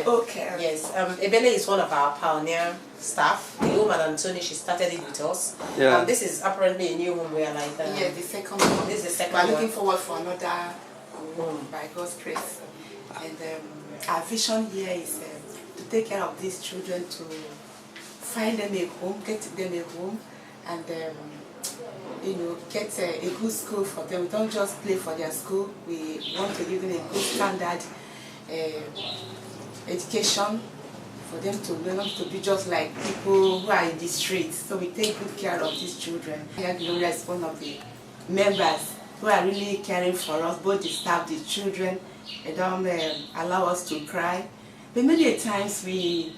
Okay. Yes, Ebele is one of our pioneer staff. The woman Anthony, she started it with us. Yeah. This is apparently a new home we are like that. Yeah, the second one. This is the second We're one. looking forward for another home by God's grace. And our vision here is to take care of these children, to find them a home, get them a home, and you know, get a good school for them. We don't just play for their school. We want to give them a good standard education for them to learn to be just like people who are in the streets. So we take good care of these children. Here Gloria is one of the members who are really caring for us, both the staff, the children. They don't allow us to cry. But many times they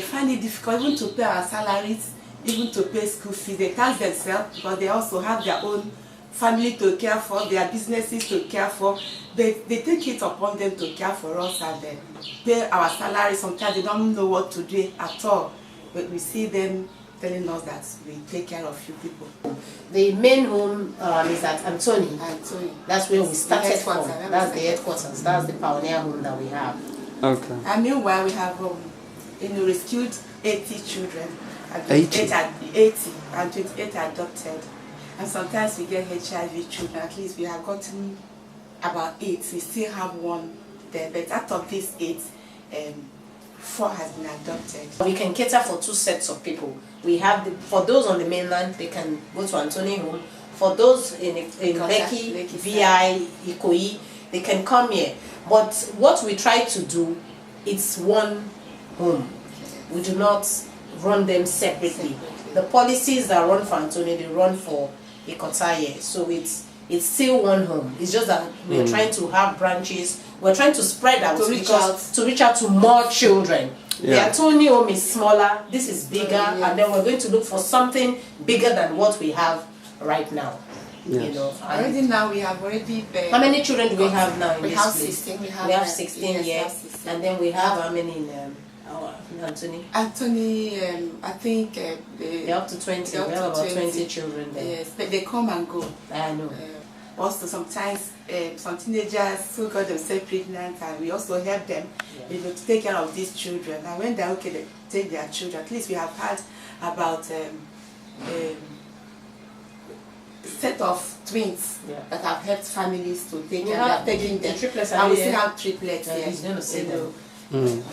find it difficult even to pay our salaries, even to pay school fees. They tax themselves because they also have their own family to care for, their businesses to care for. They take it upon them to care for us and pay our salaries. Sometimes they don't know what to do at all. But we see them telling us that we take care of few people. The main home is at Anthony. Anthony. That's where we started from. Headquarters. That's the headquarters. That's the pioneer home that we have. Okay. And meanwhile, we have rescued 80 children. 80? 80 and 28 adopted. And sometimes we get HIV children. At least we have gotten about 8. We still have 1 there. But out of these 8, 4 has been adopted. We can cater for 2 sets of people. We have for those on the mainland, they can go to Anthony home. For those in Lekki, VI, Ikoyi, they can come here. But what we try to do, it's one home. We do not run them separately. The policies that run for Anthony, they run for Ikotaye. So it's still one home. It's just that we're trying to have branches. We're trying to spread out to reach out to more children. Yeah. The Anthony home is smaller. This is bigger, and then we're going to look for something bigger than what we have right now. Yes. You know. Already now we have How many children do we have now in we this have place? 16. We have 16 here, and then we have how many in Anthony? Anthony, I think they're up to 20. We have about 20 children there. Yes, but they come and go. I know. Also, sometimes some teenagers who got themselves pregnant, and we also help them, you know, to take care of these children. And when they're okay, they take their children. At least we have had about set of twins that have helped families to take care of taking them. Triplets and we still have triplets. Yeah, he's going to say them.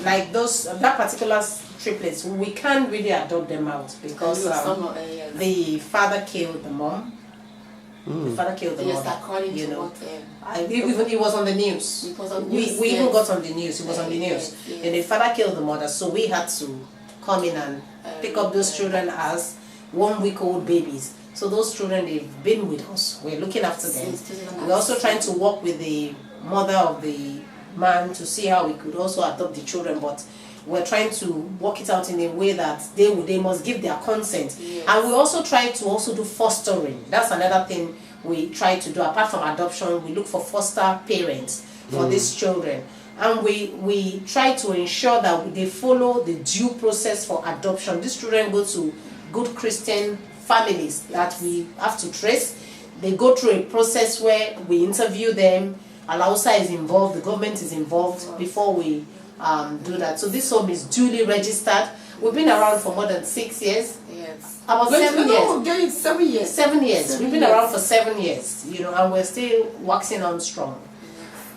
Like those, that particular triplets, we can't really adopt them out because the father killed the mom. The father killed the mother. According you to know, what, it was on the news. It was on we news, even got on the news. It was on the news. Yes. And the father killed the mother, so we had to come in and pick up those children as 1-week-old babies. So those children, they've been with us. We're looking after them. We're also trying to work with the mother of the man to see how we could also adopt the children, but we're trying to work it out in a way that they must give their consent. Yes. And we also try to also do fostering. That's another thing we try to do. Apart from adoption, we look for foster parents for these children. And we try to ensure that they follow the due process for adoption. These children go to good Christian families that we have to trace. They go through a process where we interview them. Alausa is involved, the government is involved before we do that. So this home is duly registered. We've been around for more than 6 years. Yes. About 7 years. Going 7 years. 7 years. We've been around for 7 years, you know, and we're still waxing on strong.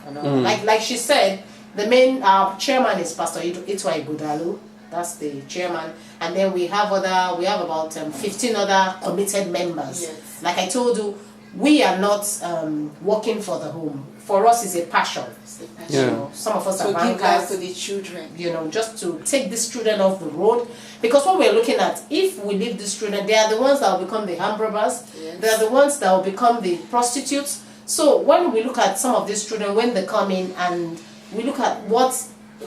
You know? Like she said, our chairman is Pastor Itwa Igudalu. That's the chairman, and then we have about 15 other committed members. Yes. Like I told you, we are not working for the home. For us, it's a passion. Yeah. You know, some of us are to give life bankers, to the children. you know, just to take these children off the road. Because what we're looking at, if we leave these children, they are the ones that will become the hand robbers. Yes. They are the ones that will become the prostitutes. So when we look at some of these children, when they come in and we look at what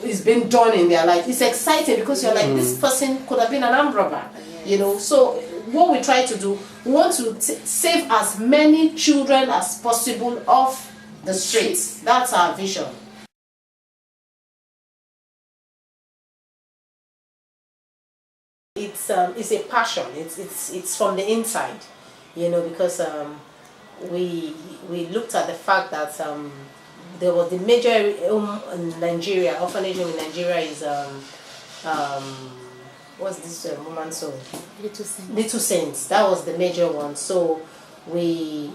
is being done in their life, it's exciting because you're like, this person could have been an armed robber. Yes. You know, so what we try to do, we want to save as many children as possible off the streets. That's our vision. It's a passion. It's from the inside, you know, because we looked at the fact that there was the major home in Nigeria, orphanage home in Nigeria is what's this woman's song? Little Saints. Little Saints. That was the major one. So the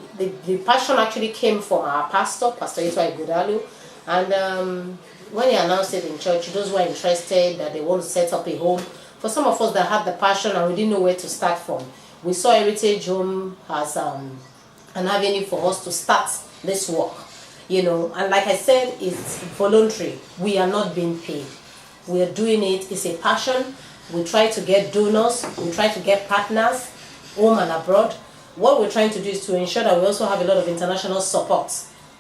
passion actually came from our pastor, Pastor Itwa Igudalu, and when he announced it in church, those who were interested that they want to set up a home. For some of us that had the passion and we didn't know where to start from, we saw Heritage Home as an avenue for us to start this work. And like I said, it's voluntary. We are not being paid. We are doing it. It's a passion. We try to get donors. We try to get partners, home and abroad. What we're trying to do is to ensure that we also have a lot of international support.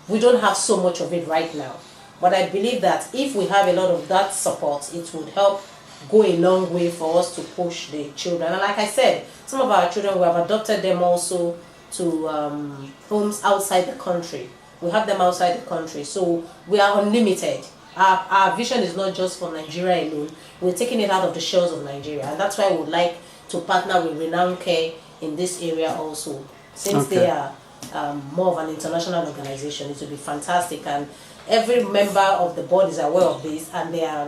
We don't have so much of it right now. But I believe that if we have a lot of that support, it would help go a long way for us to push the children. And like I said, some of our children, we have adopted them also to homes outside the country. We have them outside the country. So we are unlimited. Our vision is not just for Nigeria alone. We're taking it out of the shores of Nigeria. And that's why we would like to partner with Renown Care in this area also. Since they are more of an international organization, it will be fantastic. And every member of the board is aware of this, and they are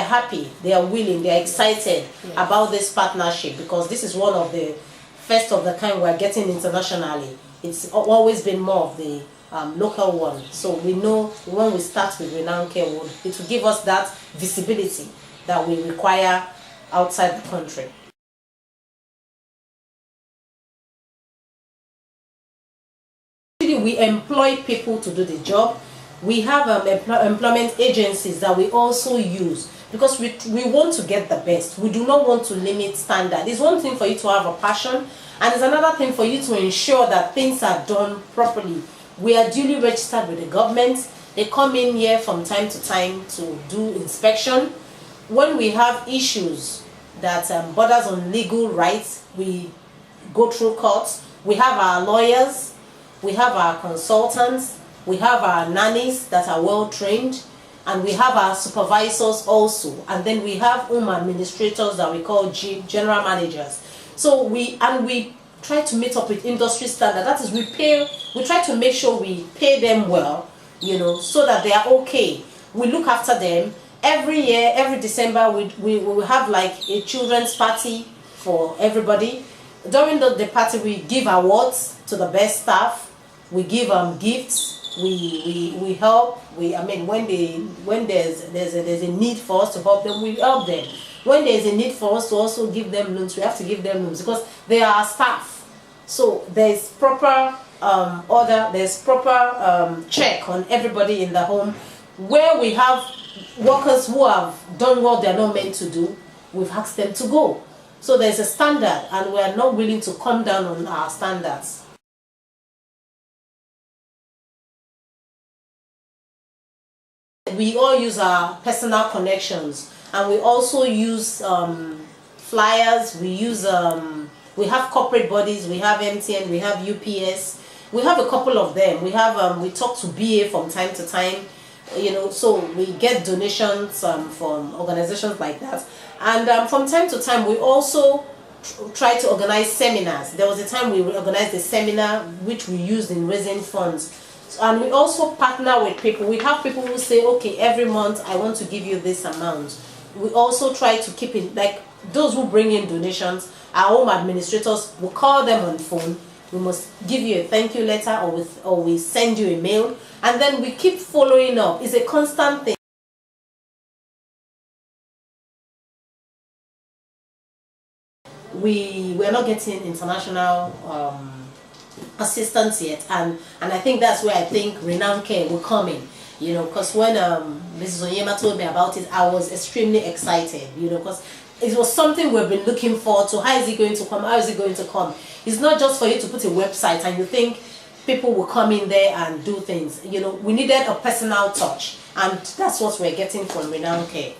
happy, they are willing, they are excited about this partnership, because this is one of the first of the kind we're getting internationally. It's always been more of the local one. So we know when we start with Renown Care, it will give us that visibility that we require outside the country. We employ people to do the job. We have employment agencies that we also use, because we want to get the best. We do not want to limit standard. It's one thing for you to have a passion, and it's another thing for you to ensure that things are done properly. We are duly registered with the government. They come in here from time to time to do inspection. When we have issues that borders on legal rights, we go through courts. We have our lawyers, we have our consultants, we have our nannies that are well trained, and we have our supervisors also, and then we have home administrators that we call general managers. So we try to meet up with industry standard. That is, we try to make sure we pay them well, so that they are okay. We look after them. Every year, every December, we will have like a children's party for everybody. During the party, we give awards to the best staff. We give gifts. We help. When there's a need for us to help them, we help them. When there's a need for us to also give them loans, we have to give them loans, because they are our staff. So there's proper order, there's proper check on everybody in the home. Where we have workers who have done what they're not meant to do, we've asked them to go. So there's a standard, and we are not willing to come down on our standards. We all use our personal connections, and we also use flyers. We have corporate bodies. We have MTN, we have UPS, we have a couple of them. We talk to BA from time to time, so we get donations from organizations like that. And from time to time, we also try to organize seminars. There was a time we organized a seminar which we used in raising funds. And we also partner with people. We have people who say, okay, every month I want to give you this amount. We also try to keep it, like those who bring in donations, our home administrators, we call them on phone. We must give you a thank you letter, or we send you a mail, and then we keep following up. It's a constant thing. We're not getting international assistance yet, and I think that's where I think Renown Care will come in, because when Mrs. Onyema told me about it, I was extremely excited, because it was something we've been looking forward to. How is it going to come? How is it going to come? It's not just for you to put a website and you think people will come in there and do things. We needed a personal touch, and that's what we're getting from Renown Care.